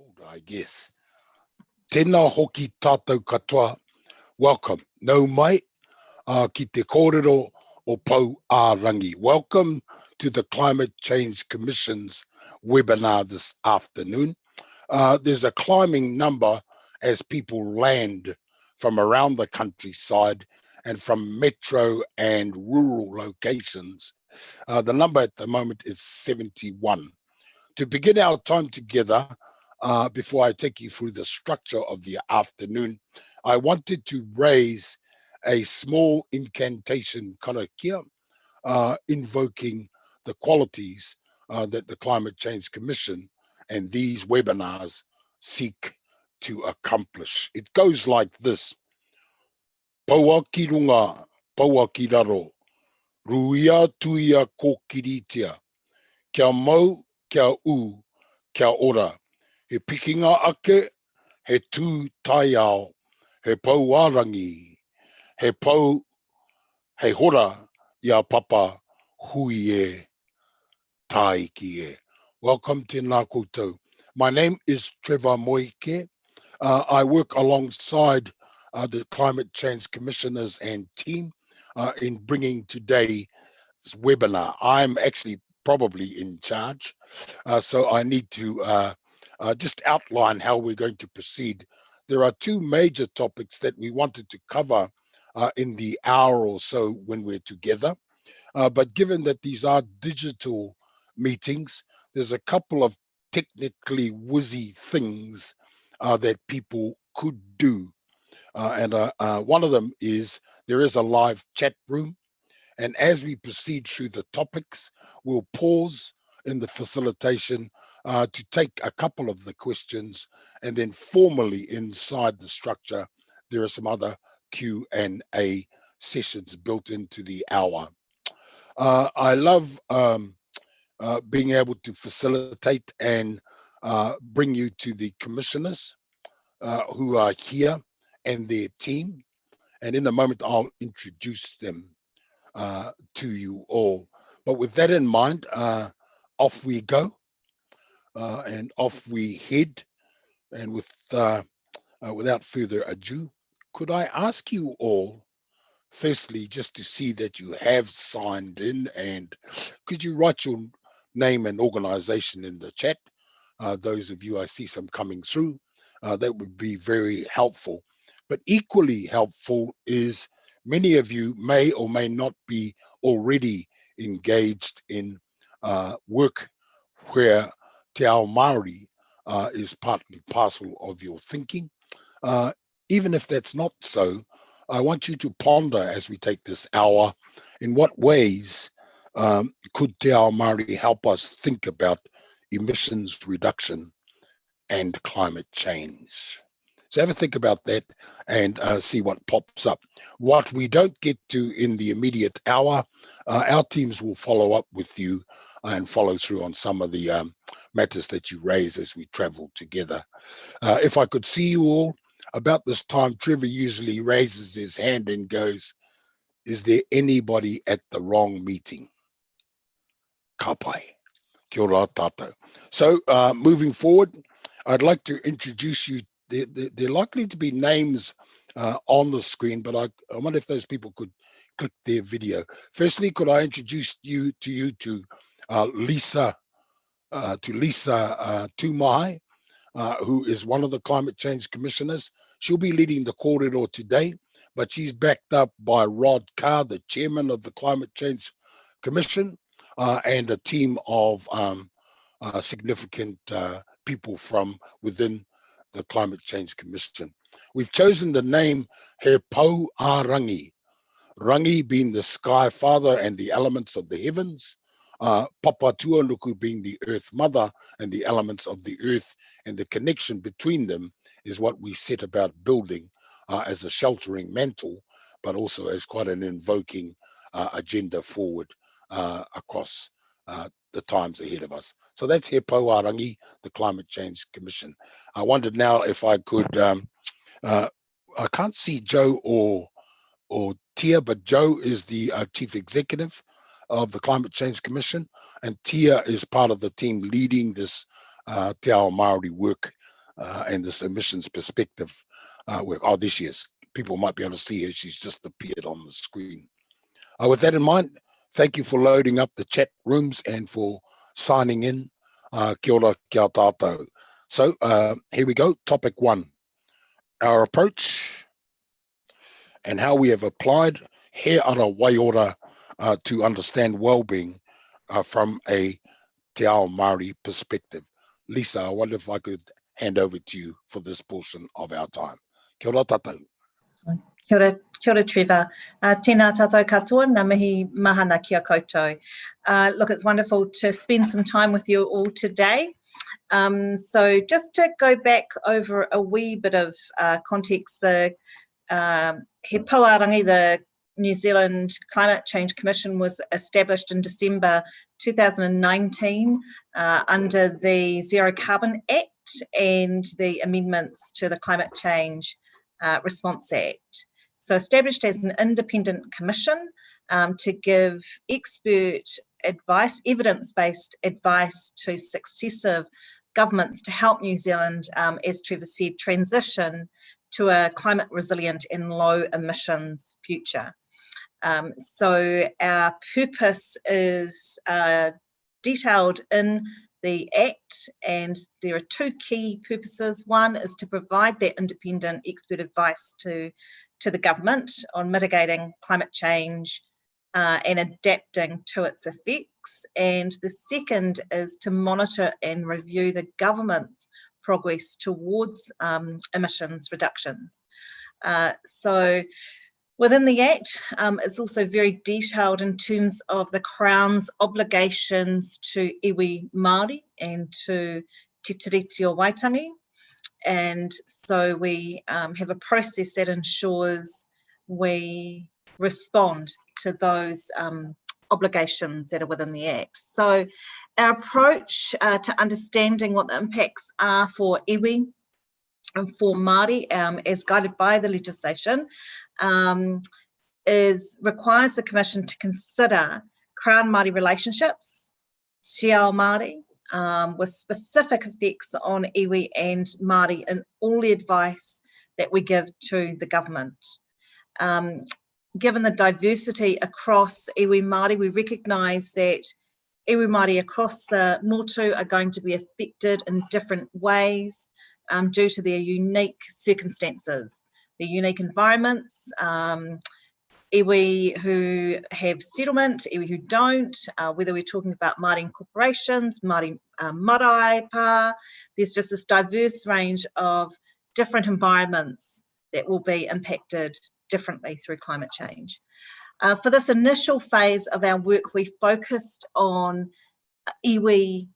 Old, I guess. Tēnā hoki tātou katoa. Welcome. Nau mai ki te kōrero o Pou a Rangi. Welcome to the Climate Change Commission's webinar this afternoon. There's a climbing number as people land from around the countryside and from metro and rural locations. The number at the moment is 71. To begin our time together, before I take you through the structure of the afternoon, I wanted to raise a small incantation karakia, invoking the qualities that the Climate Change Commission and these webinars seek to accomplish. It goes like this. Paua ki runga, paua ki raro, ruia tuia ko kiritia, kia mau, kia u, kia ora, he pikinga ake, he tū tai ao, he Pou a Rangi, he Pou, he hora, ia papa, hui e, tai ki e. Welcome to Ngā Koutou. My name is Trevor Moike. I work alongside the Climate Change Commissioners and team in bringing today's webinar. I'm actually probably in charge, so I need to just outline how we're going to proceed. There are two major topics that we wanted to cover in the hour or so when we're together. But given that these are digital meetings, there's a couple of technically whizzy things that people could do. And one of them is there is a live chat room. And as we proceed through the topics, we'll pause in the facilitation to take a couple of the questions, and then formally inside the structure, there are some other Q&A sessions built into the hour. I love being able to facilitate and bring you to the commissioners who are here and their team. And in a moment, I'll introduce them to you all. But with that in mind, off we go and off we head. And without further ado, could I ask you all, firstly, just to see that you have signed in, and could you write your name and organization in the chat? Those of you, I see some coming through, that would be very helpful. But equally helpful is many of you may or may not be already engaged in work where Te Ao Māori is part and parcel of your thinking. Even if that's not so, I want you to ponder as we take this hour, in what ways could Te Ao Māori help us think about emissions reduction and climate change? So have a think about that and see what pops up. What we don't get to in the immediate hour, our teams will follow up with you and follow through on some of the matters that you raise as we travel together. If I could see you all, about this time, Trevor usually raises his hand and goes, is there anybody at the wrong meeting? Ka pai. Kia ora tātou. So moving forward, I'd like to introduce you. There are likely to be names on the screen, but I wonder if those people could click their video. Firstly, could I introduce you to Lisa Tumai, who is one of the Climate Change Commissioners. She'll be leading the kōrero today, but she's backed up by Rod Carr, the chairman of the Climate Change Commission, and a team of significant people from within the Climate Change Commission. We've chosen the name He Pou a Rangi, Rangi being the sky father and the elements of the heavens, Papa Tuanuku being the earth mother and the elements of the earth, and the connection between them is what we set about building as a sheltering mantle, but also as quite an invoking agenda forward across the times ahead of us. So that's He Pou a Rangi, the Climate Change Commission. I wondered now if I could, I can't see Joe or Tia, but Joe is the chief executive of the Climate Change Commission, and Tia is part of the team leading this Te Ao Māori work and this emissions perspective work. Oh, this year's people might be able to see her. She's just appeared on the screen. With that in mind, thank you for loading up the chat rooms and for signing in. Kia ora, kia tātou. So here we go. Topic 1, our approach and how we have applied He Ara Waiora to understand well-being from a Te Ao Māori perspective. Lisa, I wonder if I could hand over to you for this portion of our time. Kia ora tātou. Kia ora Trevor. Tēnā tātou katoa, ngā mihi mahana kia koutou. Look, it's wonderful to spend some time with you all today. So just to go back over a wee bit of context, the He Rangi, the New Zealand Climate Change Commission, was established in December 2019 under the Zero Carbon Act and the amendments to the Climate Change Response Act. So established as an independent commission to give expert advice, evidence-based advice to successive governments to help New Zealand, as Trevor said, transition to a climate resilient and low emissions future. So our purpose is detailed in the Act, and there are 2 key purposes. One is to provide that independent expert advice to the government on mitigating climate change and adapting to its effects. And the second is to monitor and review the government's progress towards emissions reductions. So within the Act, it's also very detailed in terms of the Crown's obligations to iwi Māori and to Te Tiriti o Waitangi. And so we have a process that ensures we respond to those obligations that are within the Act. So our approach to understanding what the impacts are for iwi and for Māori, as guided by the legislation, requires the Commission to consider Crown Māori relationships, Te Ao Māori, with specific effects on iwi and Māori in all the advice that we give to the government. Given the diversity across iwi Māori, we recognise that iwi Māori across the Motu are going to be affected in different ways due to their unique circumstances, their unique environments, iwi who have settlement, iwi who don't, whether we're talking about Māori incorporations, Māori marae pā, there's just this diverse range of different environments that will be impacted differently through climate change. For this initial phase of our work, we focused on iwi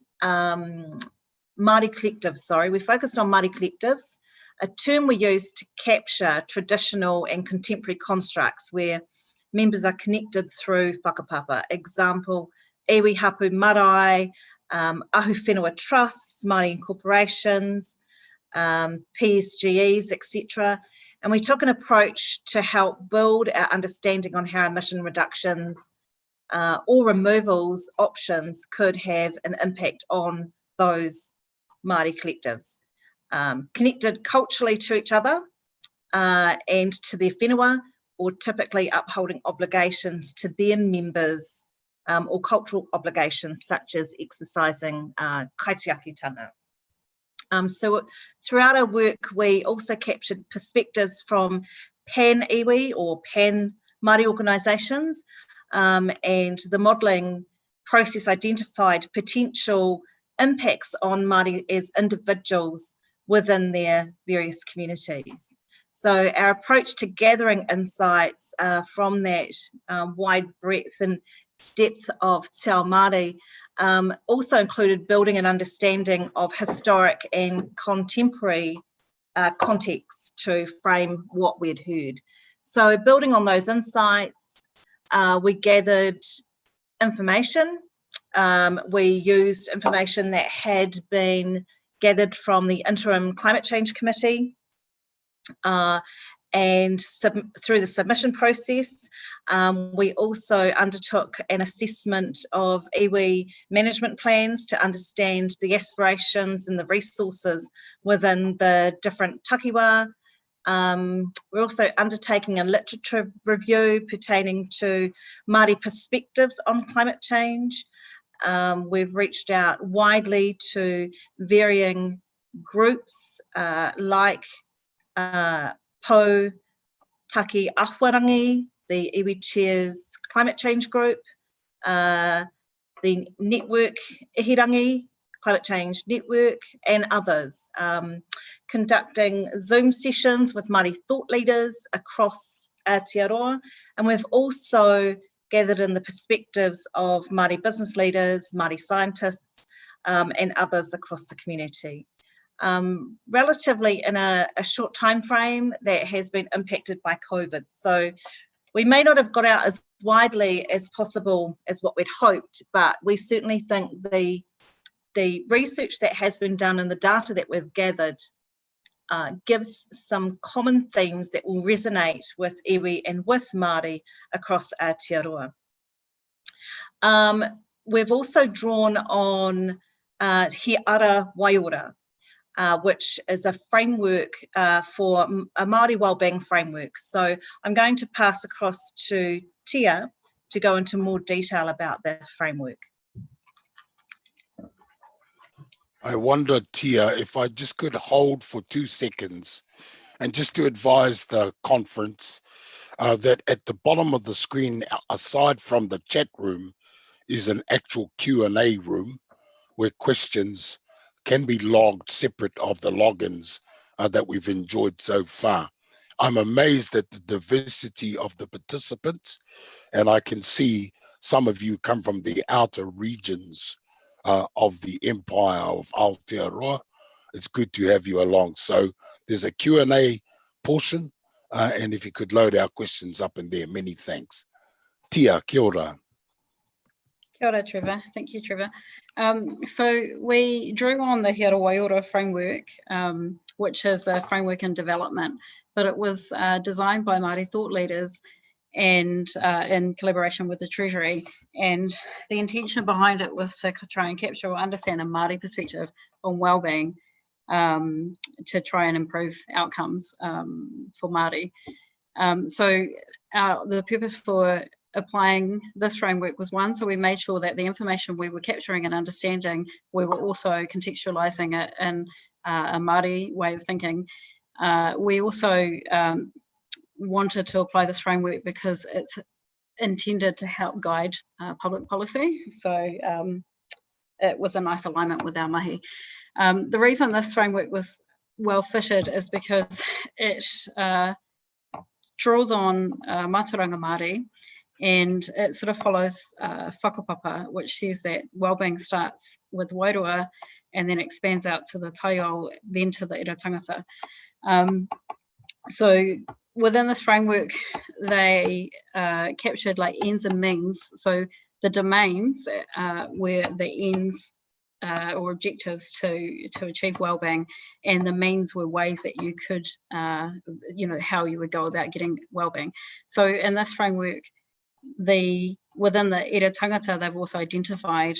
Māori collectives, we focused on Māori collectives, a term we use to capture traditional and contemporary constructs where members are connected through whakapapa. Example, iwi hapu marae, ahu whenua trusts, Māori incorporations, PSGEs, etc. And we took an approach to help build our understanding on how emission reductions or removals options could have an impact on those Māori collectives, connected culturally to each other and to their whenua, or typically upholding obligations to their members or cultural obligations such as exercising kaitiakitanga. So throughout our work, we also captured perspectives from pan-iwi or pan-Māori organisations, and the modelling process identified potential impacts on Māori as individuals within their various communities. So our approach to gathering insights from that wide breadth and depth of Te Ao Māori also included building an understanding of historic and contemporary contexts to frame what we'd heard. So building on those insights, we gathered information. We used information that had been gathered from the Interim Climate Change Committee and through the submission process, we also undertook an assessment of iwi management plans to understand the aspirations and the resources within the different takiwa. We're also undertaking a literature review pertaining to Māori perspectives on climate change. We've reached out widely to varying groups like Po Taki Ahwarangi, the Iwi Chairs Climate Change Group, the Network Ihirangi, Climate Change Network, and others, conducting Zoom sessions with Māori thought leaders across Aotearoa, and we've also gathered in the perspectives of Māori business leaders, Māori scientists, and others across the community. Relatively in a short time frame that has been impacted by COVID. So we may not have got out as widely as possible as what we'd hoped, but we certainly think the research that has been done and the data that we've gathered gives some common themes that will resonate with iwi and with Māori across Aotearoa. We've also drawn on He Ara Waiora, which is a framework for a Māori wellbeing framework. So I'm going to pass across to Tia to go into more detail about that framework. I wonder, Tia, if I just could hold for 2 seconds and just to advise the conference that at the bottom of the screen, aside from the chat room, is an actual Q&A room where questions can be logged separate of the logins that we've enjoyed so far. I'm amazed at the diversity of the participants, and I can see some of you come from the outer regions of the Empire of Aotearoa. It's good to have you along. So there's a Q&A portion, and if you could load our questions up in there, many thanks. Tia, kia ora. Kia ora, Trevor. Thank you, Trevor. So we drew on the He Ara Waiora Framework, which is a framework in development, but it was designed by Māori thought leaders and in collaboration with the Treasury. And the intention behind it was to try and capture or understand a Māori perspective on wellbeing to try and improve outcomes for Māori. So the purpose for applying this framework was one, so we made sure that the information we were capturing and understanding, we were also contextualising it in a Māori way of thinking. We also wanted to apply this framework because it's intended to help guide public policy. So it was a nice alignment with our mahi. The reason this framework was well fitted is because it draws on mātauranga Māori, and it sort of follows whakapapa, which says that wellbeing starts with wairua and then expands out to the taiao, then to the ira tangata. So within this framework, they captured like ends and means. So the domains were the ends or objectives to achieve wellbeing, and the means were ways that you could, how you would go about getting wellbeing. So in this framework, within the ira tangata, they've also identified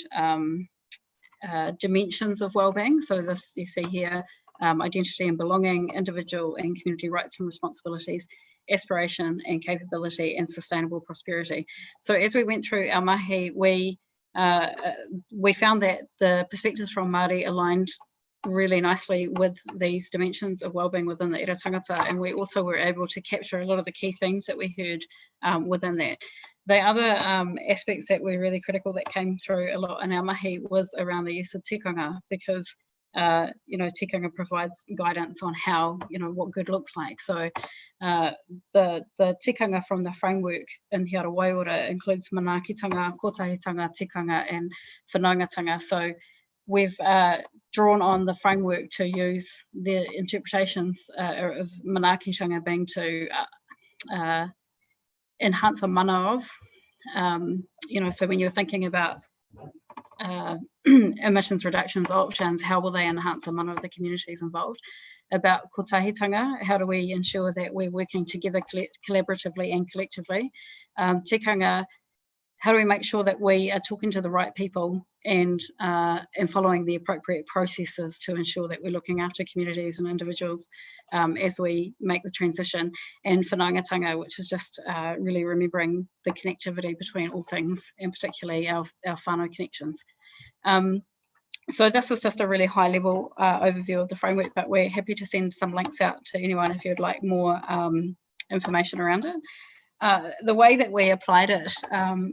dimensions of wellbeing. So this you see here, identity and belonging, individual and community rights and responsibilities, aspiration and capability, and sustainable prosperity. So as we went through our mahi, we found that the perspectives from Māori aligned really nicely with these dimensions of wellbeing within the ira tangata, and we also were able to capture a lot of the key themes that we heard within that. The other aspects that were really critical that came through a lot in our mahi was around the use of tikanga, because tikanga provides guidance on how, what good looks like. So the tikanga from the framework in He Ara Waiora includes manaakitanga, kotahitanga, tikanga, and whanaungatanga. So we've drawn on the framework to use the interpretations of manaakitanga being to enhance a mana of, so when you're thinking about emissions reductions options, how will they enhance the mana of the communities involved? about kotahitanga. How do we ensure that we're working together collaboratively and collectively? Tikanga, how do we make sure that we are talking to the right people and following the appropriate processes to ensure that we're looking after communities and individuals as we make the transition? And whanaungatanga, which is just really remembering the connectivity between all things, and particularly our whānau connections. So this is just a really high level overview of the framework, but we're happy to send some links out to anyone if you'd like more information around it. The way that we applied it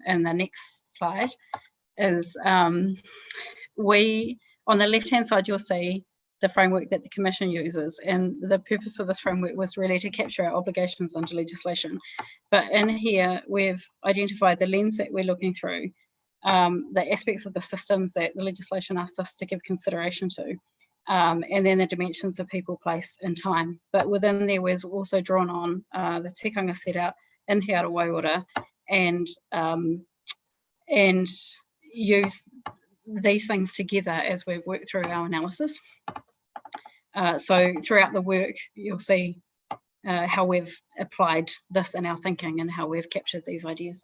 in the next slide is we, on the left-hand side, you'll see the framework that the Commission uses, and the purpose of this framework was really to capture our obligations under legislation. But in here, we've identified the lens that we're looking through, the aspects of the systems that the legislation asks us to give consideration to, and then the dimensions of people, place, and time. But within there, we've also drawn on the tikanga set out in He Ara Waiora, and use these things together as we've worked through our analysis. So throughout the work, you'll see how we've applied this in our thinking and how we've captured these ideas.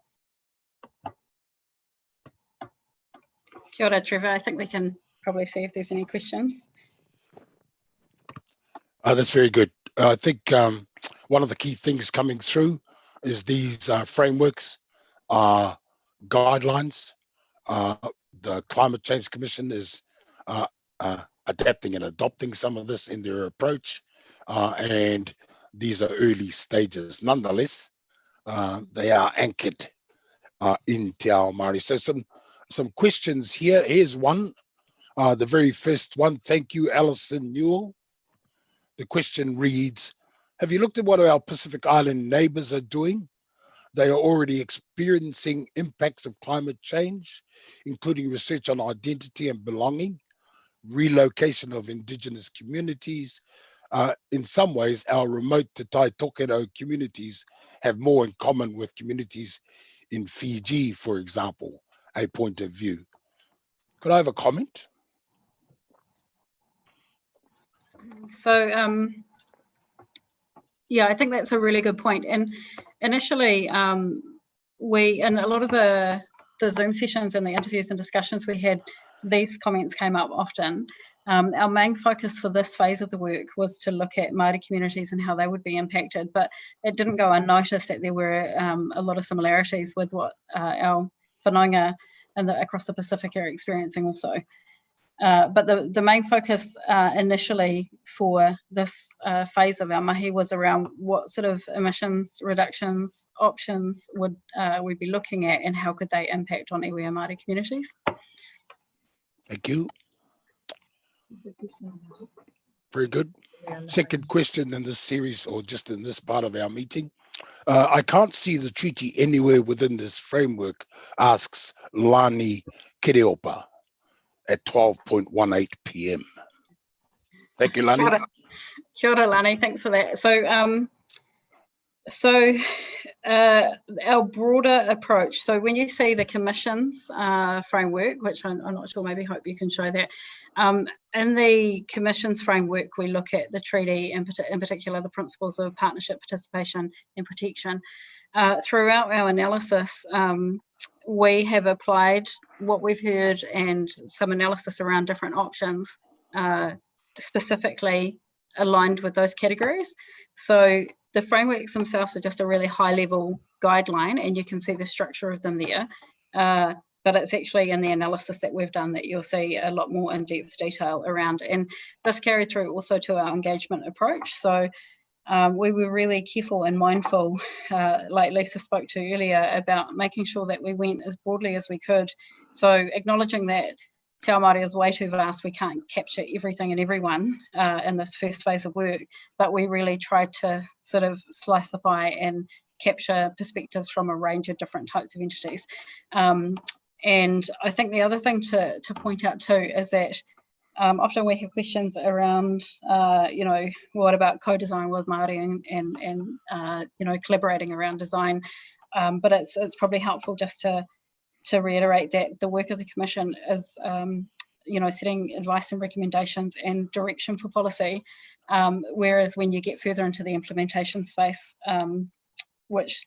Kia ora, Trevor. I think we can probably see if there's any questions. That's very good. I think one of the key things coming through is these frameworks are guidelines. The Climate Change Commission is adapting and adopting some of this in their approach, and these are early stages. Nonetheless, they are anchored in Te Ao Māori. So some questions here. Here's one, the very first one. Thank you, Alison Newell. The question reads, have you looked at what our Pacific Island neighbours are doing? They are already experiencing impacts of climate change, including research on identity and belonging, relocation of Indigenous communities. In some ways, our remote Te Tai Tokerau communities have more in common with communities in Fiji, for example, a point of view. Could I have a comment? So, yeah, I think that's a really good point. And initially, we, in a lot of the Zoom sessions and the interviews and discussions we had, these comments came up often. Our main focus for this phase of the work was to look at Māori communities and how they would be impacted, but it didn't go unnoticed that there were a lot of similarities with what our whanaunga and across the Pacific are experiencing also. But the main focus initially for this phase of our mahi was around what sort of emissions reductions options would we be looking at, and how could they impact on iwi Māori communities. Thank you. Very good. Second question in this series, or just in this part of our meeting. I can't see the treaty anywhere within this framework, asks Lani Kireopa at 12:18 p.m. Thank you, Lani. Kia ora, Lani. Thanks for that. So, our broader approach. So when you see the Commission's framework, which I'm not sure, maybe hope you can show that. In the Commission's framework, we look at the treaty, in particular the principles of partnership, participation and protection. Throughout our analysis, we have applied what we've heard and some analysis around different options, specifically aligned with those categories. So the frameworks themselves are just a really high level guideline, and you can see the structure of them there. But it's actually in the analysis that we've done that you'll see a lot more in-depth detail around. And this carried through also to our engagement approach. So we were really careful and mindful, like Lisa spoke to earlier, about making sure that we went as broadly as we could. So acknowledging that Te Ao Māori is way too vast, we can't capture everything and everyone in this first phase of work, but we really tried to sort of slice the pie and capture perspectives from a range of different types of entities. And I think the other thing to point out too is that often we have questions around, what about co-design with Māori and collaborating around design. But it's probably helpful just to reiterate that the work of the Commission is, setting advice and recommendations and direction for policy. Whereas when you get further into the implementation space, which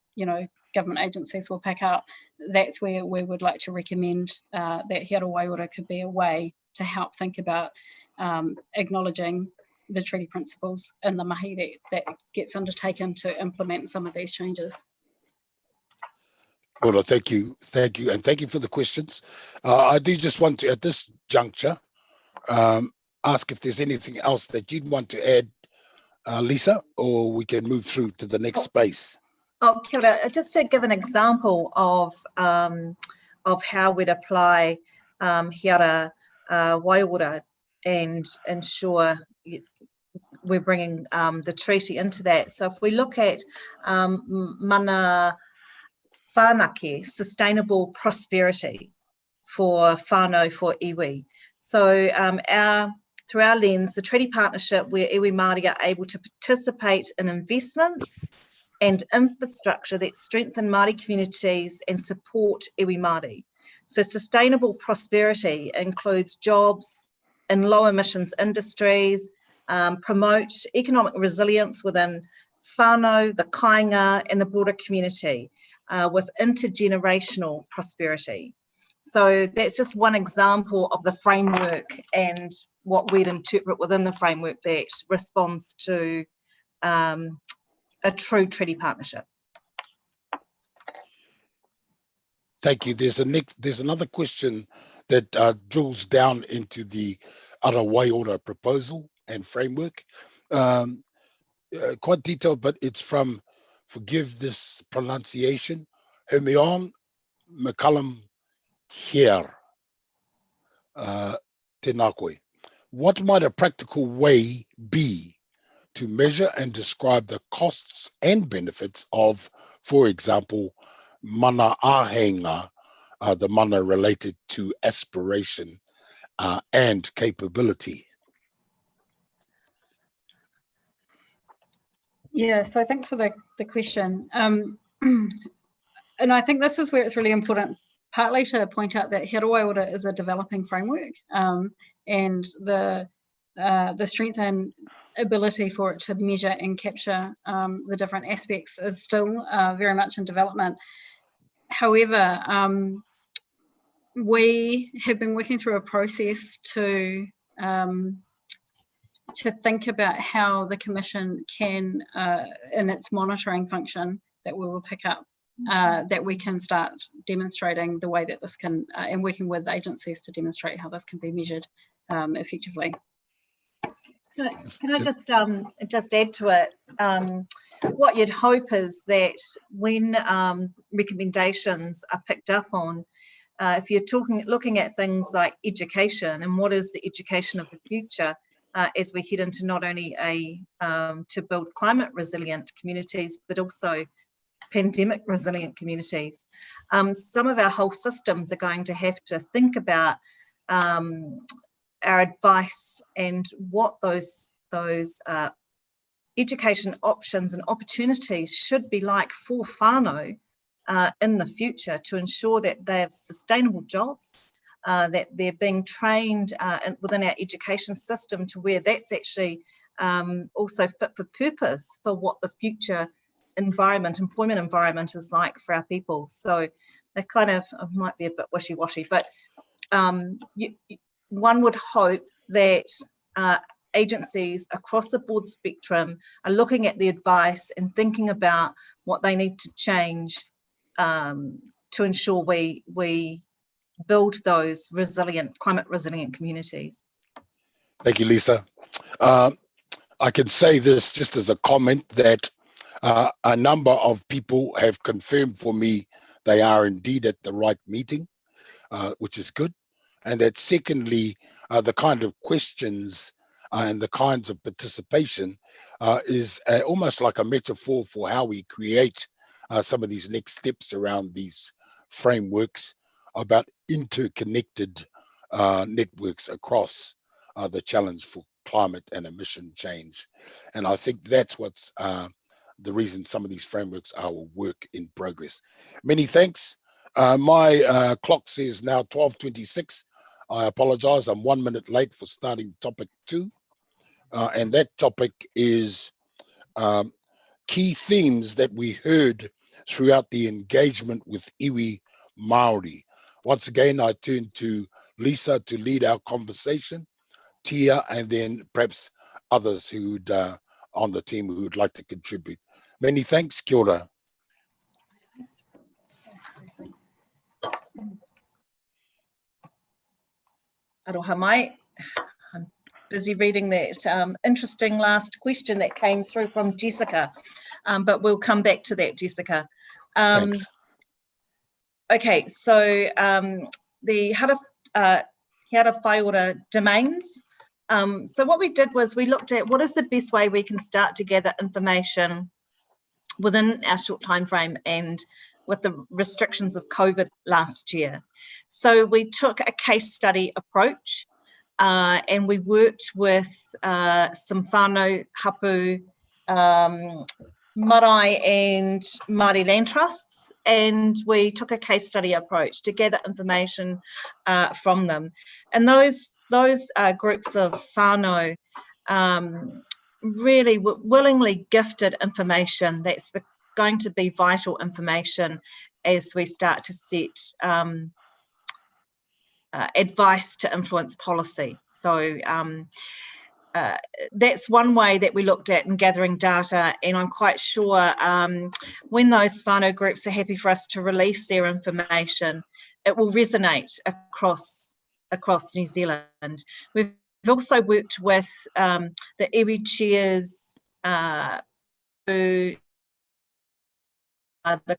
government agencies will pick up, that's where we would like to recommend that He Ara Waiora could be a way to help think about acknowledging the treaty principles and the mahi that gets undertaken to implement some of these changes. Well, thank you, and thank you for the questions. I do just want to, at this juncture, ask if there's anything else that you'd want to add, Lisa, or we can move through to the next space. Oh, kia ora. Just to give an example of how we'd apply He Ara Waiora and ensure we're bringing the treaty into that. So if we look at mana whānake, sustainable prosperity for whānau, for iwi. So through our lens, the treaty partnership where iwi Māori are able to participate in investments and infrastructure that strengthen Māori communities and support iwi Māori. So sustainable prosperity includes jobs in low emissions industries, promote economic resilience within whānau, the kāinga and the broader community with intergenerational prosperity. So that's just one example of the framework and what we'd interpret within the framework that responds to a true treaty partnership. Thank you. There's another question that drills down into the Ara Waiora proposal and framework. Quite detailed, but it's from, forgive this pronunciation, Hermione McCullum here. Tēnā koe. What might a practical way be to measure and describe the costs and benefits of, for example, mana āheinga, the mana related to aspiration and capability? Yeah, so thanks for the question. And I think this is where it's really important, partly to point out that He Ara Waiora is a developing framework, and the strength and ability for it to measure and capture the different aspects is still very much in development. However, we have been working through a process to think about how the Commission can, in its monitoring function that we will pick up, that we can start demonstrating the way that this can, and working with agencies to demonstrate how this can be measured effectively. Can I just add to it? What you'd hope is that when recommendations are picked up on, if you're looking at things like education and what is the education of the future, as we head into not only to build climate resilient communities, but also pandemic resilient communities. Some of our whole systems are going to have to think about our advice and what those education options and opportunities should be like for whānau in the future, to ensure that they have sustainable jobs, that they're being trained within our education system to where that's actually also fit for purpose for what the future employment environment is like for our people. So they kind of might be a bit wishy-washy, but one would hope that agencies across the board spectrum are looking at the advice and thinking about what they need to change to ensure we build those resilient, climate resilient communities. Thank you, Lisa. I can say this just as a comment that a number of people have confirmed for me they are indeed at the right meeting, which is good. And that secondly, the kind of questions and the kinds of participation is almost like a metaphor for how we create some of these next steps around these frameworks about interconnected networks across the challenge for climate and emission change. And I think that's what's the reason some of these frameworks are a work in progress. Many thanks. My clock says now 12:26. I apologize, I'm 1 minute late for starting topic 2. And that topic is key themes that we heard throughout the engagement with iwi Māori. Once again, I turn to Lisa to lead our conversation, Tia, and then perhaps others who'd on the team who would like to contribute. Many thanks, kia ora. Aroha mai. I'm busy reading that interesting last question that came through from Jessica, but we'll come back to that, Jessica. Thanks. Okay, so the He Ara Waiora domains. So what we did was we looked at what is the best way we can start to gather information within our short time frame and with the restrictions of COVID last year. So we took a case study approach and we worked with some whānau, hapu, marae and Māori land trusts, and we took a case study approach to gather information from them. And those groups of whānau really willingly gifted information that's going to be vital information as we start to set advice to influence policy. So that's one way that we looked at in gathering data, and I'm quite sure when those whānau groups are happy for us to release their information, it will resonate across New Zealand. We've also worked with the iwi chairs, the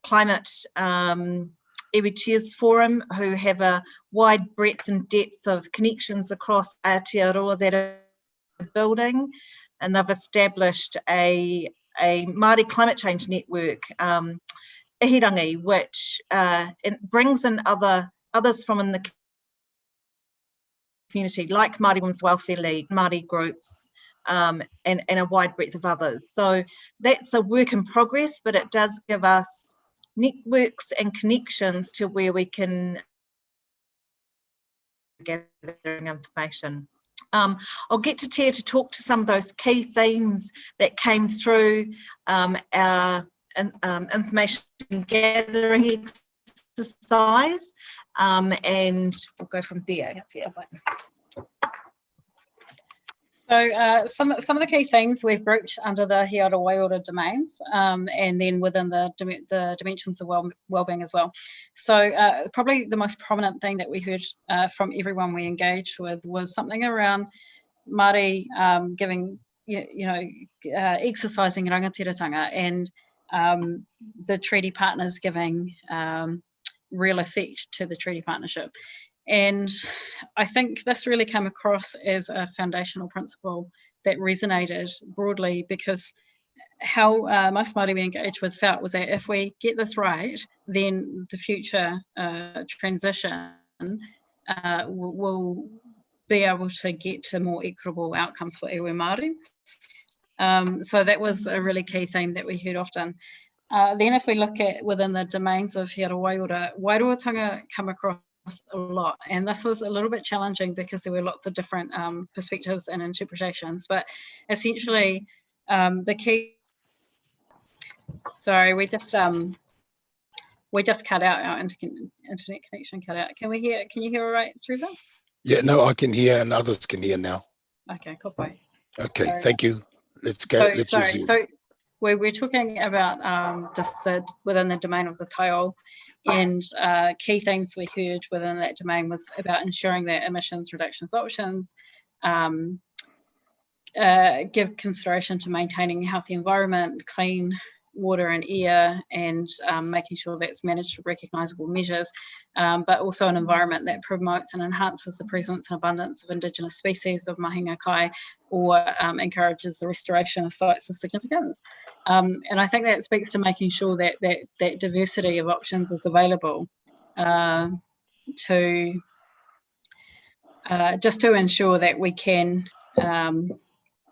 climate iwi chairs forum, who have a wide breadth and depth of connections across Aotearoa that are building, and they've established a Māori climate change network, Rangi, which it brings in others from in the community, like Māori Women's Welfare League, Māori groups, and a wide breadth of others. So that's a work in progress, but it does give us networks and connections to where we can gathering information. I'll get to Tia to talk to some of those key themes that came through our information gathering exercise, and we'll go from there. So some of the key things we've grouped under the He Ara Waiora domains, and then within the dimensions of wellbeing as well. So probably the most prominent thing that we heard from everyone we engaged with was something around Māori giving, exercising rangatiratanga, and the treaty partners giving real effect to the treaty partnership. And I think this really came across as a foundational principle that resonated broadly, because how most Māori we engaged with felt was that if we get this right, then the future transition will be able to get to more equitable outcomes for iwi Māori. So that was a really key theme that we heard often. Then if we look at within the domains of He Ara Waiora, wairuatanga come across a lot, and this was a little bit challenging because there were lots of different perspectives and interpretations, but essentially the key, sorry, we just cut out, our internet connection cut out. Can you hear all right, Trevor? Yeah, no, I can hear, and others can hear now. Okay, cool. Okay, sorry. Thank you. Let's go. Let's resume. So we're talking about just within the domain of the Te Ao, and key themes we heard within that domain was about ensuring that emissions reductions options give consideration to maintaining a healthy environment, clean water and air, and making sure that's managed through recognisable measures, but also an environment that promotes and enhances the presence and abundance of Indigenous species of mahinga kai, or encourages the restoration of sites of significance. And I think that speaks to making sure that that diversity of options is available to just to ensure that we can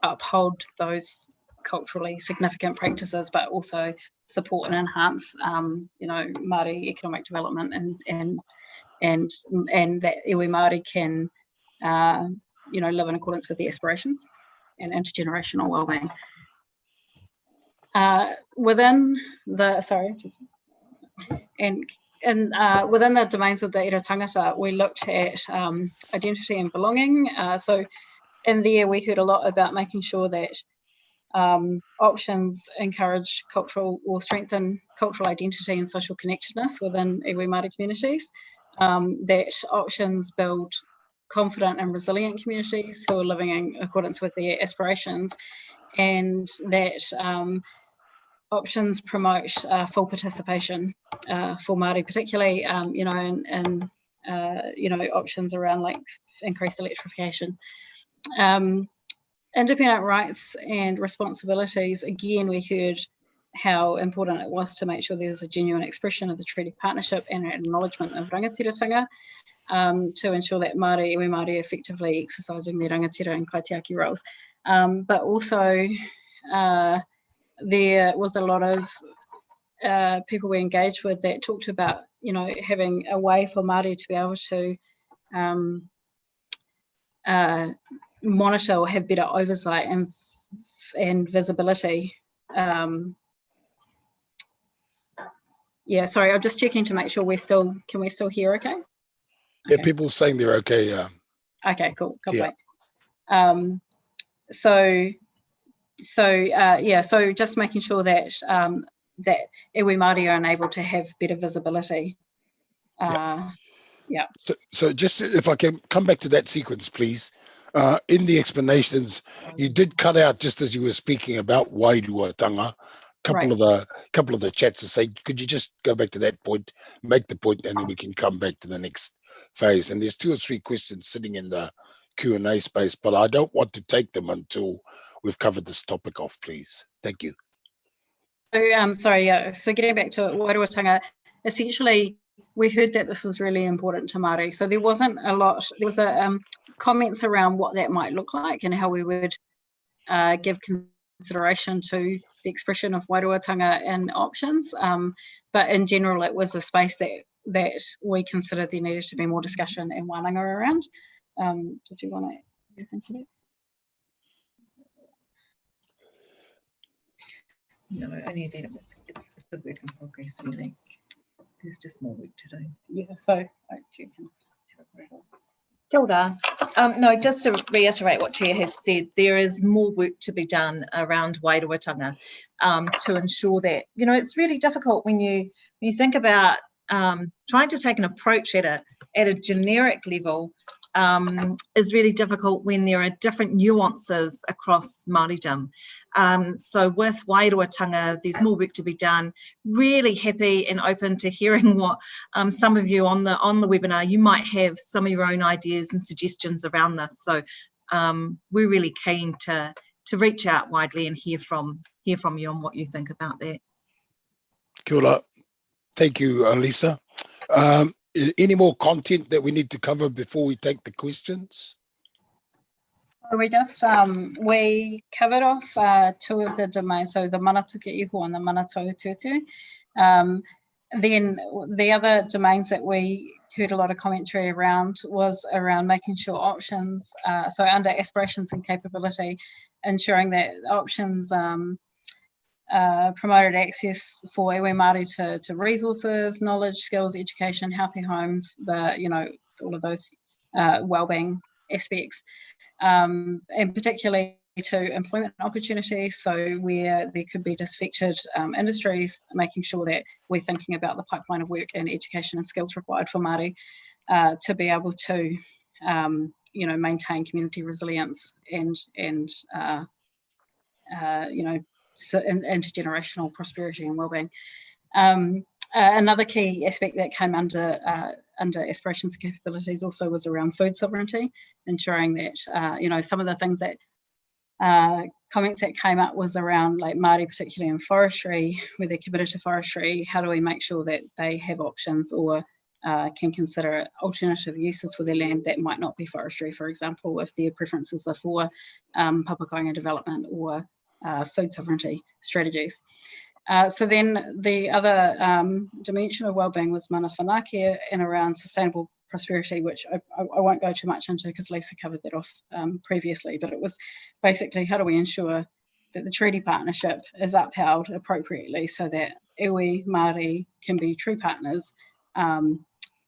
uphold those culturally significant practices, but also support and enhance, Māori economic development and and that iwi Māori can, live in accordance with the aspirations and intergenerational wellbeing. Within the domains of the ira tangata, we looked at identity and belonging. So in there, we heard a lot about making sure that options encourage cultural or strengthen cultural identity and social connectedness within iwi Māori communities, that options build confident and resilient communities who are living in accordance with their aspirations, and that options promote full participation for Māori, particularly, options around like increased electrification. Independent rights and responsibilities, again, we heard how important it was to make sure there was a genuine expression of the treaty partnership and an acknowledgement of rangatiratanga, to ensure that iwi Māori effectively exercising their rangatira and kaitiaki roles. But also, there was a lot of people we engaged with that talked about, having a way for Māori to be able to monitor or have better oversight and visibility. Sorry, I'm just checking to make sure can we still hear okay? Yeah, people saying they're okay, yeah. Okay, cool. Yeah. So just making sure that that iwi Māori are unable to have better visibility. So just if I can come back to that sequence, please. In the explanations, you did cut out just as you were speaking about wairuatanga. Couple of the chats to say, could you just go back to that point, make the point, and then we can come back to the next phase. And there's 2 or 3 questions sitting in the Q&A space, but I don't want to take them until we've covered this topic off, please. Thank you. So getting back to wairuatanga, essentially we heard that this was really important to Māori. So there wasn't a lot, there was comments around what that might look like and how we would give consideration to the expression of wairuatanga and options. But in general, it was a space that we considered there needed to be more discussion and wānanga around. Did you want to think of it? No, only then it's a work in progress, really. There's just more work to do. Yeah, so you can Kia ora. No, just to reiterate what Tia has said, there is more work to be done around wairuatanga to ensure that, it's really difficult when you think about trying to take an approach at a generic level is really difficult when there are different nuances across Māoridom. So with wairuatanga, there's more work to be done. Really happy and open to hearing what some of you on the webinar, you might have some of your own ideas and suggestions around this. So we're really keen to reach out widely and hear from you on what you think about that. Kia ora. Thank you, Lisa. Any more content that we need to cover before we take the questions? We just we covered off 2 of the domains, so the manatuke iho and the manatau tutu. Then the other domains that we heard a lot of commentary around was around making sure options, so under aspirations and capability, ensuring that options promoted access for iwi Māori to resources, knowledge, skills, education, healthy homes, all of those wellbeing aspects, and particularly to employment opportunities. So where there could be disaffected industries, making sure that we're thinking about the pipeline of work and education and skills required for Māori to be able to, maintain community resilience and intergenerational prosperity and wellbeing. Another key aspect that came under aspirations and capabilities also was around food sovereignty, ensuring that some of the things that comments that came up was around like Māori, particularly in forestry, where they're committed to forestry. How do we make sure that they have options or can consider alternative uses for their land that might not be forestry, for example, if their preferences are for papakoinga development or food sovereignty strategies. So then the other dimension of wellbeing was mana whanakia and around sustainable prosperity, which I won't go too much into because Lisa covered that off previously, but it was basically how do we ensure that the treaty partnership is upheld appropriately so that iwi Māori can be true partners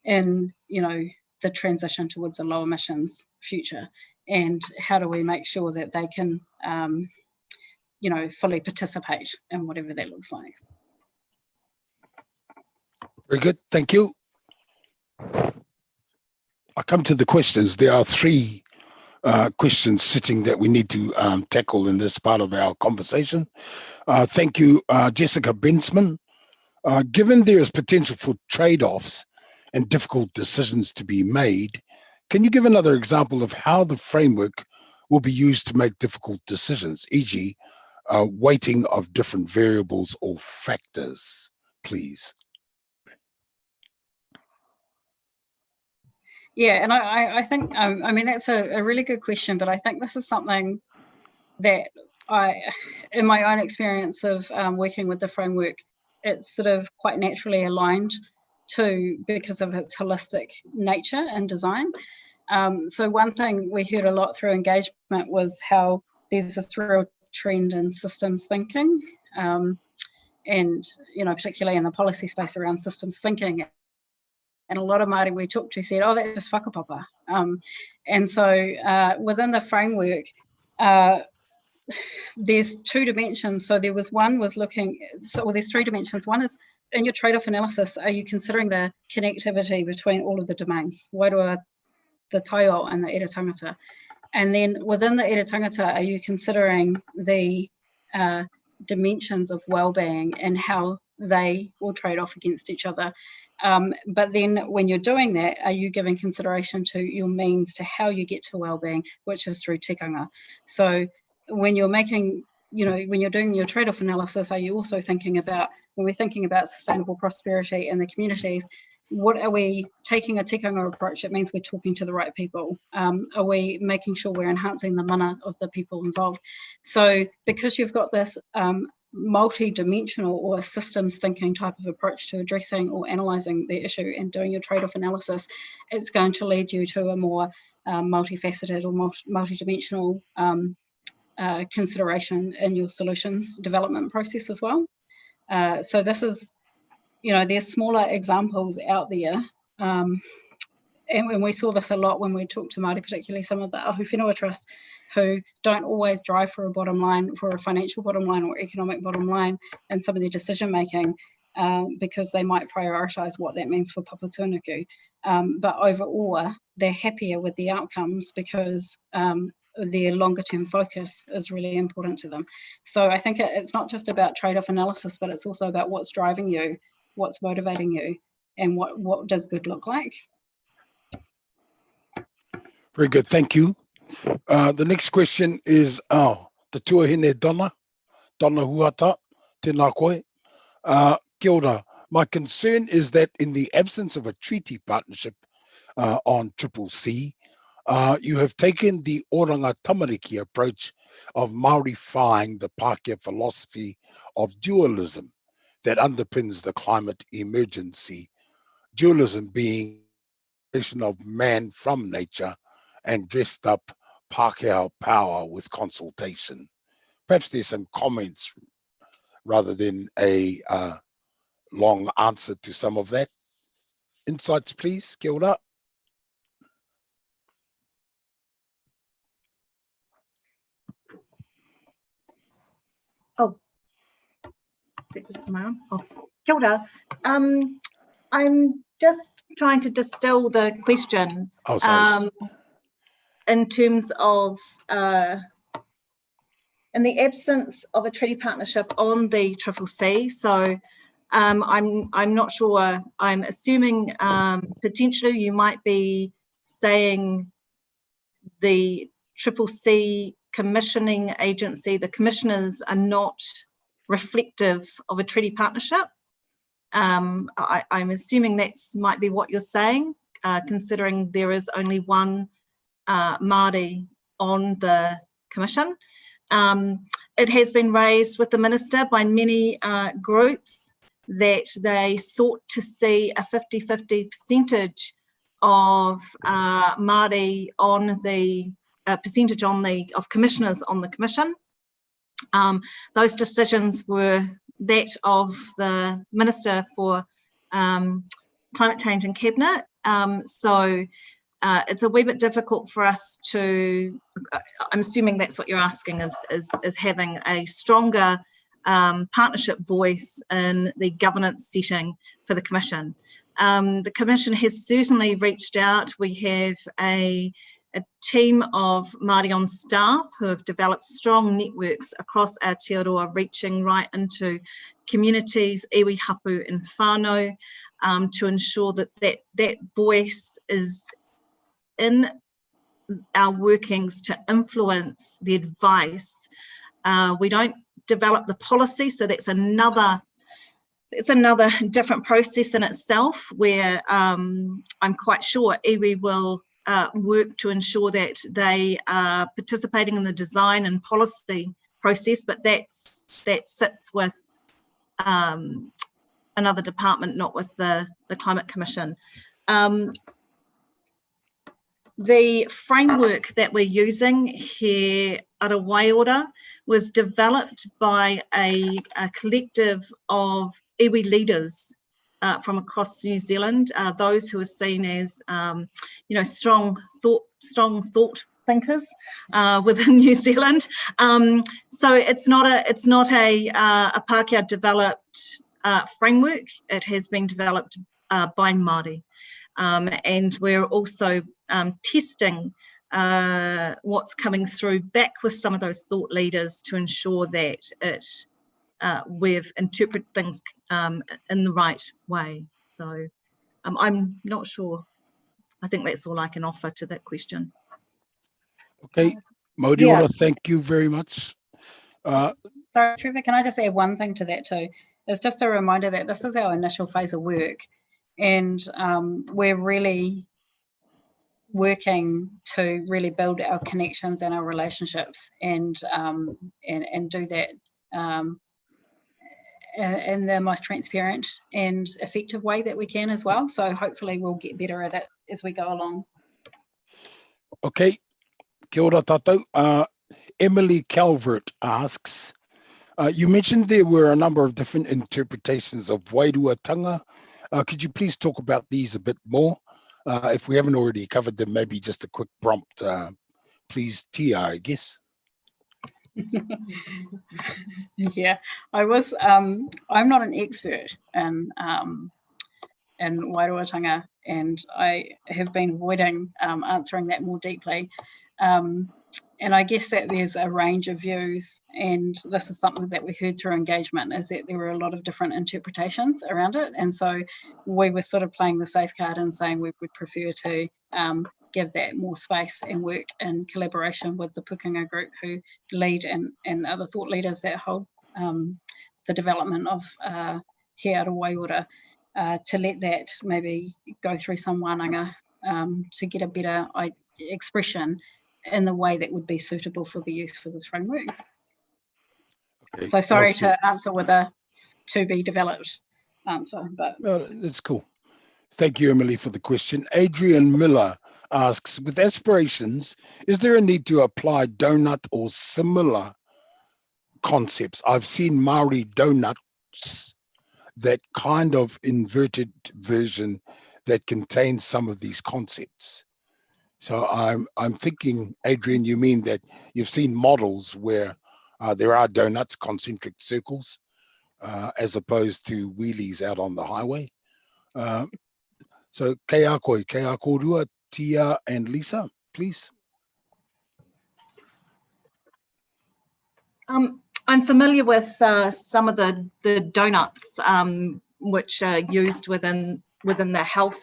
in, the transition towards a low emissions future, and how do we make sure that they can, fully participate in whatever that looks like. Very good, thank you. I come to the questions. There are three questions sitting that we need to tackle in this part of our conversation. Thank you, Jessica Bensman. Given there is potential for trade-offs and difficult decisions to be made, can you give another example of how the framework will be used to make difficult decisions, e.g. weighting of different variables or factors, please? Yeah, and I think, that's a really good question, but I think this is something that in my own experience of working with the framework, it's sort of quite naturally aligned to because of its holistic nature and design. So one thing we heard a lot through engagement was how there's this real trend in systems thinking, and particularly in the policy space around systems thinking. And a lot of Māori we talked to said, oh, that's just whakapapa. And so within the framework, there's two dimensions. So there's three dimensions. One is in your trade-off analysis, are you considering the connectivity between all of the domains? Wairoa, the taiao and the ira tangata. And then within the ira tangata, are you considering the dimensions of well-being and how they will trade off against each other? But then when you're doing that, are you giving consideration to your means to how you get to well-being, which is through tikanga? So when you're making, when you're doing your trade-off analysis, are you also thinking about, when we're thinking about sustainable prosperity in the communities, what are we taking a tikanga approach? It means we're talking to the right people. Are we making sure we're enhancing the mana of the people involved? So because you've got this multi-dimensional or systems thinking type of approach to addressing or analysing the issue and doing your trade-off analysis, it's going to lead you to a more multifaceted or multi-dimensional consideration in your solutions development process as well. So this is, there's smaller examples out there. And we saw this a lot when we talked to Māori, particularly some of the Ahu Whenua Trust, who don't always drive for a bottom line, for a financial bottom line or economic bottom line in some of their decision making, because they might prioritise what that means for Papatūānuku. But overall, they're happier with the outcomes because their longer term focus is really important to them. So I think it's not just about trade-off analysis, but it's also about what's driving you, what's motivating you, and what does good look like. Very good, thank you. The next question is the tuahine Donna Huata, tēnā koe. Kia ora. My concern is that in the absence of a treaty partnership on CCC, you have taken the oranga tamariki approach of Māorifying the Pākehā philosophy of dualism that underpins the climate emergency. Dualism being a relation of man from nature and dressed up Pākehā power with consultation. Perhaps there's some comments rather than a long answer to some of that. Insights, please. Kia ora. Kia ora. I'm just trying to distill the question in terms of in the absence of a treaty partnership on the CCC. So I'm not sure. I'm assuming potentially you might be saying the CCC commissioning agency, the commissioners are not reflective of a treaty partnership. I'm assuming that's might be what you're saying, considering there is only one Māori on the commission. It has been raised with the minister by many groups that they sought to see a 50-50 percentage of Māori on the percentage of commissioners on the commission. Those decisions were that of the Minister for Climate Change and Cabinet. So it's a wee bit difficult for us to, I'm assuming that's what you're asking, is having a stronger partnership voice in the governance setting for the Commission. The Commission has certainly reached out. We have a team of Māori on staff who have developed strong networks across Aotearoa, reaching right into communities, iwi, hapu and whānau, to ensure that voice is in our workings to influence the advice. We don't develop the policy, so that's another different process in itself, where I'm quite sure iwi will work to ensure that they are participating in the design and policy process, but that sits with another department, not with the Climate Commission. The framework that we're using, He Ara Waiora, was developed by a collective of iwi leaders from across New Zealand, those who are seen as, strong thought thinkers within New Zealand. So it's not a Pākehā developed framework. It has been developed by Māori, and we're also testing what's coming through back with some of those thought leaders to ensure that we've interpreted things in the right way. So I'm not sure. I think that's all I can offer to that question. Okay, Mori, thank you very much. Sorry, Trevor, can I just add one thing to that too? It's just a reminder that this is our initial phase of work, and we're really working to really build our connections and our relationships, and do that in the most transparent and effective way that we can as well. So hopefully we'll get better at it as we go along. Okay, kia ora tātou. Emily Calvert asks, you mentioned there were a number of different interpretations of wairuatanga. Could you please talk about these a bit more? If we haven't already covered them, maybe just a quick prompt, please, Tia, I guess. Yeah, I'm not an expert in wairuatanga, and I have been avoiding answering that more deeply. And I guess that there's a range of views, and this is something that we heard through engagement, is that there were a lot of different interpretations around it. And so we were sort of playing the safe card and saying we would prefer to give that more space and work in collaboration with the Pukenga group who lead and other thought leaders that hold the development of He Ara Waiora, to let that maybe go through some wānanga to get a better expression in the way that would be suitable for the use for this framework. Okay, so sorry to answer with a to be developed answer, but well, that's cool. Thank you, Emily, for the question. Adrian Miller asks, with aspirations, is there a need to apply donut or similar concepts? I've seen Maori donuts, that kind of inverted version that contains some of these concepts. So I'm thinking, Adrian, you mean that you've seen models where there are donuts, concentric circles, as opposed to wheelies out on the highway. So kei a koe, kei a kōrua, Tia and Lisa, please. I'm familiar with some of the donuts which are used within the health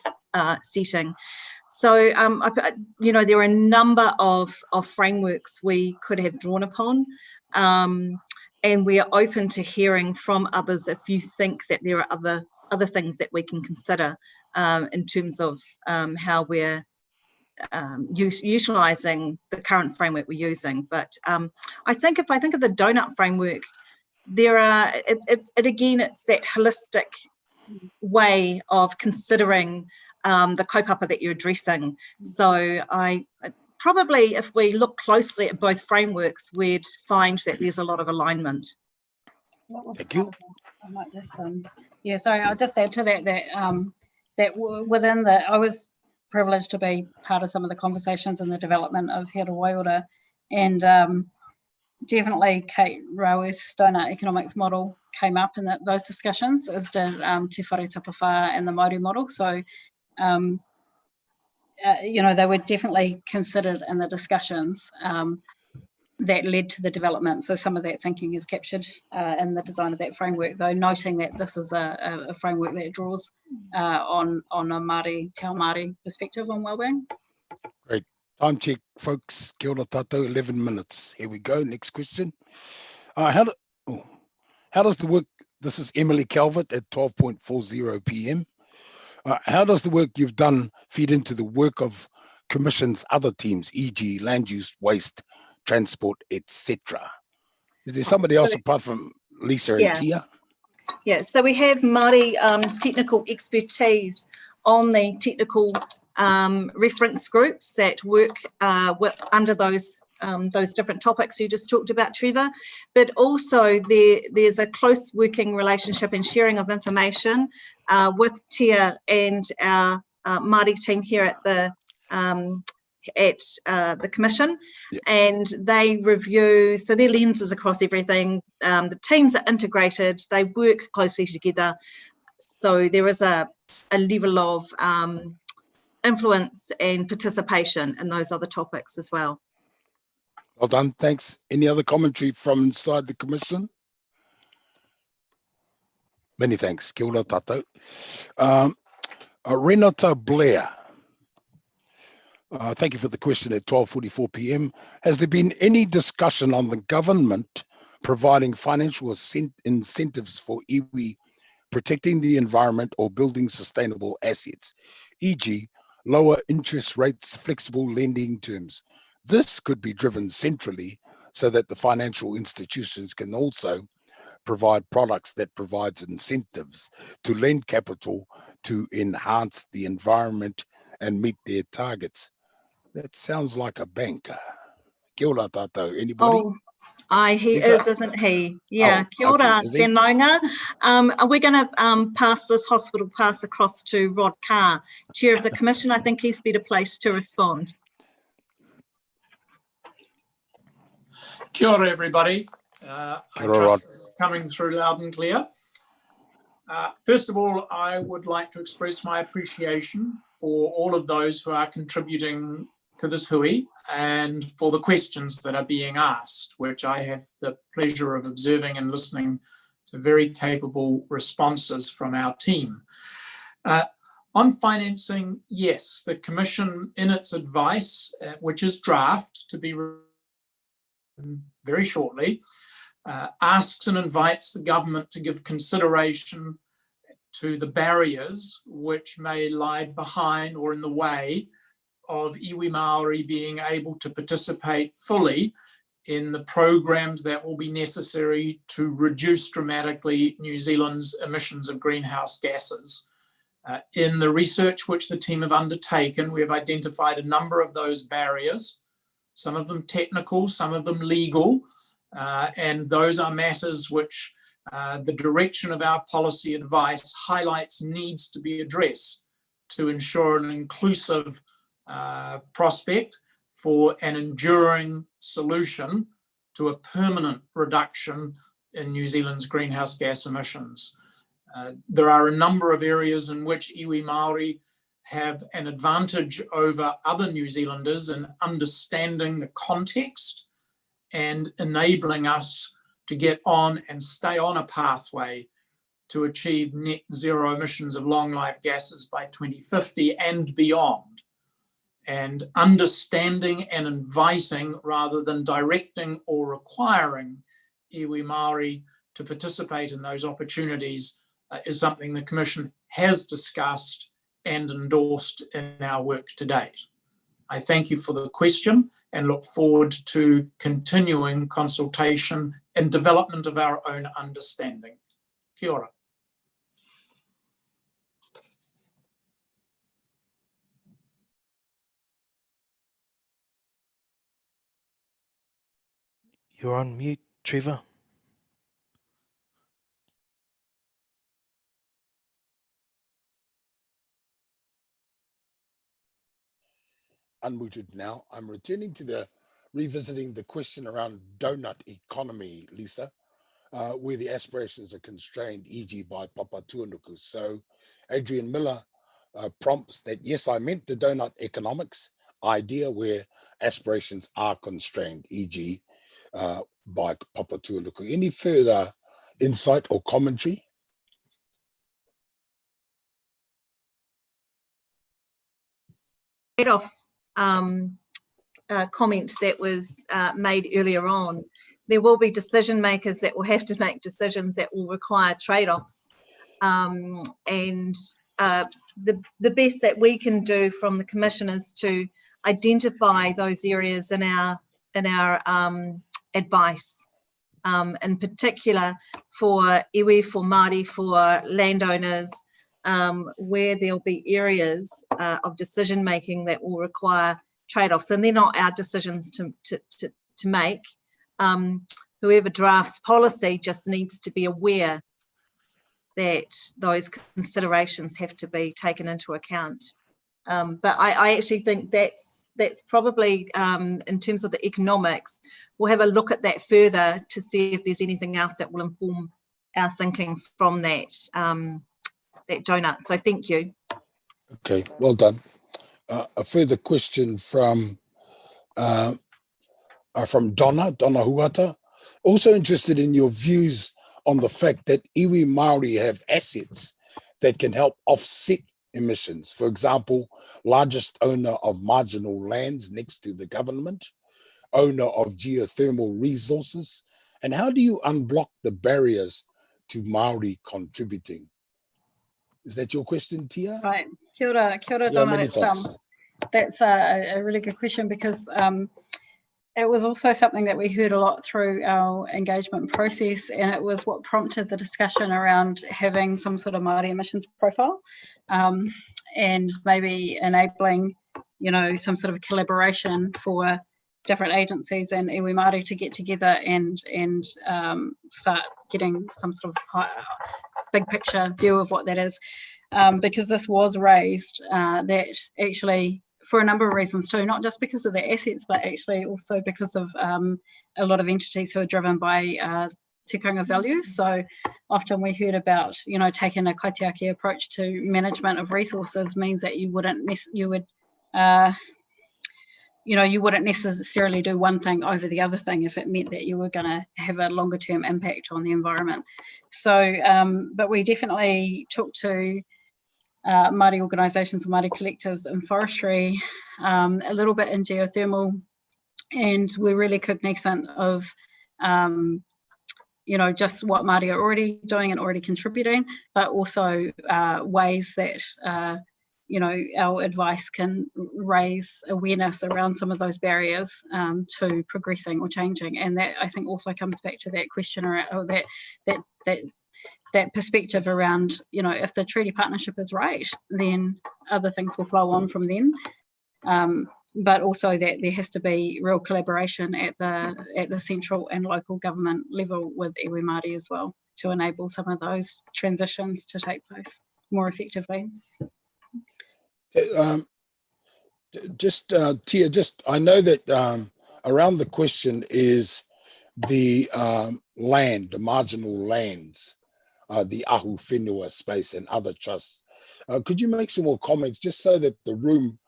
setting. So, there are a number of frameworks we could have drawn upon, and we are open to hearing from others if you think that there are other things that we can consider in terms of how we're utilising the current framework we're using. But I think if I think of the donut framework, it's that holistic way of considering the kaupapa that you're addressing. So I probably, if we look closely at both frameworks, we'd find that there's a lot of alignment. Thank you. I might just yeah, sorry, I'll just add to that that within I was privileged to be part of some of the conversations in the development of He Ara Waiora, and definitely Kate Raworth's donut economics model came up in those discussions, as did Te Whare Tapawhā and the Mori model. So, you know, they were definitely considered in the discussions that led to the development. So some of that thinking is captured in the design of that framework, though noting that this is a framework that draws on a Māori, Te Ao Māori perspective on wellbeing. Great. Time check, folks. Kia ora tātou, 11 minutes. Here we go. Next question. How does the work, this is Emily Calvert at 12:40 p.m. How does the work you've done feed into the work of Commission's other teams, e.g. land use, waste, transport, etc.? Is there somebody else apart from Lisa and Tia? Yeah, so we have Māori technical expertise on the technical reference groups that work under those different topics you just talked about, Trevor. But also there's a close working relationship and sharing of information with Tia and our Māori team here at the Commission, and they review, so their lenses across everything. The teams are integrated, they work closely together, so there is a level of influence and participation in those other topics as well. Well done, thanks. Any other commentary from inside the Commission? Many thanks. Kia ora tātou. Renata Blair. Thank you for the question at 12:44 p.m. Has there been any discussion on the government providing financial incentives for iwi protecting the environment or building sustainable assets, e.g. lower interest rates, flexible lending terms? This could be driven centrally so that the financial institutions can also provide products that provides incentives to lend capital to enhance the environment and meet their targets. That sounds like a banker. Kia ora tātou. Anybody? Oh, he is, isn't he? Yeah. Kia ora, okay. Whenonga. We're going to pass this hospital pass across to Rod Carr, Chair of the Commission. I think he's better placed to respond. Kia ora, everybody. I trust this is coming through loud and clear. First of all, I would like to express my appreciation for all of those who are contributing to this hui and for the questions that are being asked, which I have the pleasure of observing and listening to very capable responses from our team. On financing, yes, the Commission in its advice, which is draft to be written very shortly, asks and invites the government to give consideration to the barriers which may lie behind or in the way of iwi Māori being able to participate fully in the programs that will be necessary to reduce dramatically New Zealand's emissions of greenhouse gases. In the research which the team have undertaken, we have identified a number of those barriers, some of them technical, some of them legal, and those are matters which the direction of our policy advice highlights needs to be addressed to ensure an inclusive prospect for an enduring solution to a permanent reduction in New Zealand's greenhouse gas emissions. There are a number of areas in which iwi Māori have an advantage over other New Zealanders in understanding the context and enabling us to get on and stay on a pathway to achieve net zero emissions of long life gases by 2050 and beyond. And understanding and inviting rather than directing or requiring iwi Māori to participate in those opportunities is something the Commission has discussed and endorsed in our work to date. I thank you for the question and look forward to continuing consultation and development of our own understanding. Kia ora. You're on mute, Trevor. Unmuted now. I'm returning to revisiting the question around donut economy, Lisa, where the aspirations are constrained, e.g. by Papa Tuanuku. So Adrian Miller prompts that, yes, I meant the donut economics idea where aspirations are constrained, e.g. By Papa Tuanuku. Any further insight or commentary? Off comment that was made earlier on, there will be decision makers that will have to make decisions that will require trade-offs, and the best that we can do from the Commission is to identify those areas in our advice, in particular for iwi, for Māori, for landowners, where there'll be areas of decision making that will require trade-offs, and they're not our decisions to make. Whoever drafts policy just needs to be aware that those considerations have to be taken into account. But I actually think that's probably, in terms of the economics, we'll have a look at that further to see if there's anything else that will inform our thinking from that that donut. So thank you. Okay, well done. A further question from Donna Huata. Also interested in your views on the fact that iwi Māori have assets that can help offset emissions. For example, largest owner of marginal lands next to the government, owner of geothermal resources. And how do you unblock the barriers to Māori contributing? Is that your question, Tia? Right. Kia ora, Yeah, Donna. many thanks. That's a really good question, because it was also something that we heard a lot through our engagement process, and it was what prompted the discussion around having some sort of Māori emissions profile, and maybe enabling, some sort of collaboration for different agencies and iwi Māori to get together and start getting some sort of big picture view of what that is, because this was raised that actually, for a number of reasons too, not just because of the assets, but actually also because of a lot of entities who are driven by tikanga values. So often we heard about, taking a kaitiaki approach to management of resources means that you wouldn't necessarily do one thing over the other thing if it meant that you were going to have a longer term impact on the environment. So, but we definitely talked to Māori organisations and Māori collectives in forestry, a little bit in geothermal, and we're really cognizant of just what Māori are already doing and already contributing, but also ways that our advice can raise awareness around some of those barriers to progressing or changing. And that, I think, also comes back to that question around that perspective around, if the treaty partnership is right, then other things will flow on from then. But also that there has to be real collaboration at the central and local government level with iwi Māori as well, to enable some of those transitions to take place more effectively. Tia, I know that around the question is the land, the marginal lands, the ahu whenua space and other trusts. Could you make some more comments just so that the room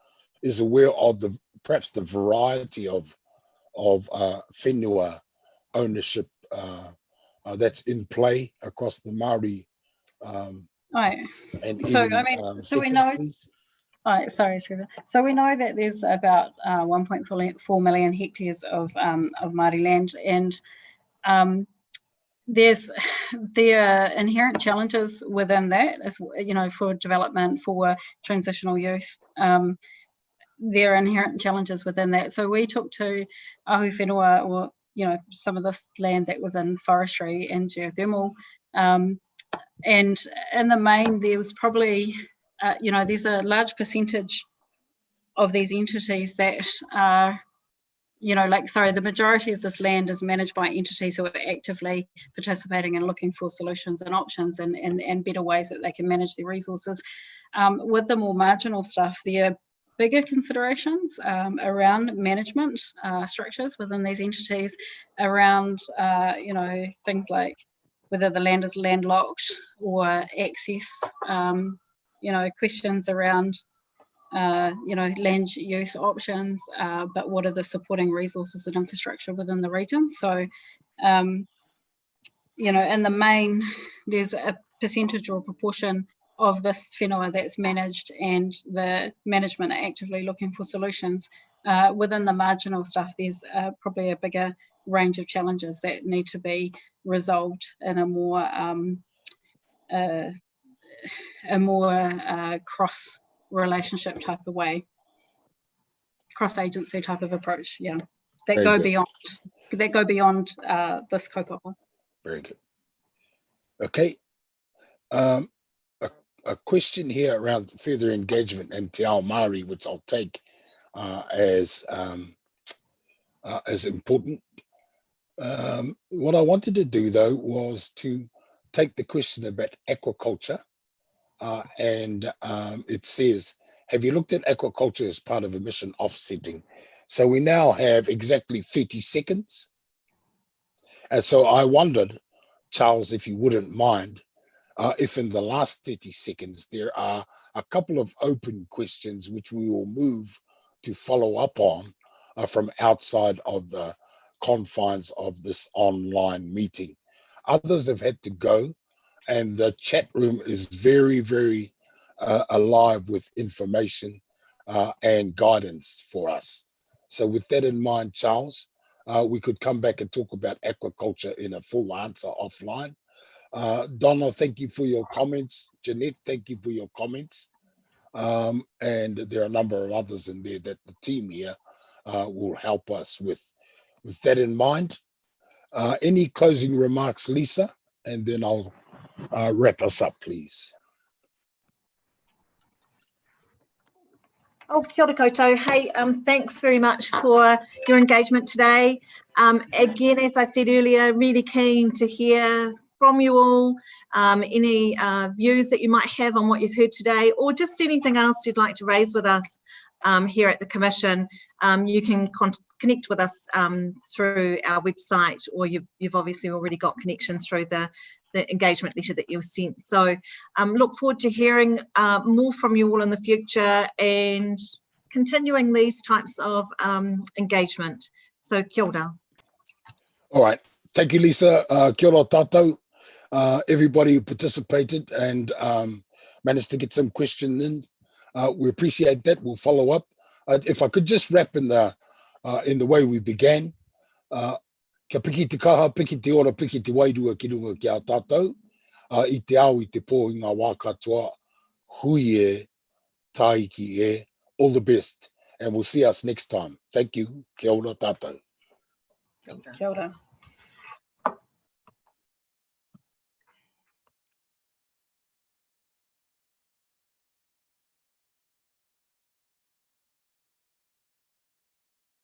is aware of perhaps the variety of whenua ownership that's in play across the Māori Right. and So iwi, so we know. Sorry, Trevor. So we know that there's about 1.4 million hectares of Māori land, and there are inherent challenges within that, as for development, for transitional use. There are inherent challenges within that. So we took to ahu whenua, or some of this land that was in forestry and geothermal, and in the main there was probably there's a large percentage of these entities that are the majority of this land is managed by entities who are actively participating and looking for solutions and options and better ways that they can manage their resources. With the more marginal stuff, there are bigger considerations around management structures within these entities, around things like whether the land is landlocked or access, questions around land use options, but what are the supporting resources and infrastructure within the region? So, in the main, there's a percentage or a proportion of this whenua that's managed, and the management are actively looking for solutions. Within the marginal stuff, there's probably a bigger range of challenges that need to be resolved in a more cross relationship type of way, cross-agency type of approach, that go beyond this kaupapa. Very good. Okay. A question here around further engagement and Te Ao Māori, which I'll take as important. What I wanted to do, though, was to take the question about aquaculture, and it says, have you looked at aquaculture as part of emission offsetting? So we now have exactly 30 seconds. And so I wondered, Charles, if you wouldn't mind, if in the last 30 seconds, there are a couple of open questions which we will move to follow up on from outside of the confines of this online meeting. Others have had to go, and the chat room is very, very alive with information and guidance for us. So with that in mind, Charles, we could come back and talk about aquaculture in a full answer offline. Donna, thank you for your comments. Jeanette, thank you for your comments. And there are a number of others in there that the team here will help us with. With that in mind, any closing remarks, Lisa? And then I'll wrap us up, please. Oh, kia ora koutou. Hey, thanks very much for your engagement today. Again, as I said earlier, really keen to hear from you all, any views that you might have on what you've heard today, or just anything else you'd like to raise with us here at the Commission. You can connect with us through our website, or you've obviously already got connection through the engagement letter that you've sent. So look forward to hearing more from you all in the future and continuing these types of engagement. So kia ora. All right. Thank you, Lisa. Kia ora tātou. Everybody who participated and managed to get some questions in. We appreciate that. We'll follow up. If I could just wrap in the way we began. Kia piki te kaha, piki te ora, piki te wairua ki runga ki a tātou. I te ao, I te pō, i ngā wā katoa. Hui e, tāiki e. All the best. And we'll see us next time. Thank you. Kia ora tātou. Kia ora.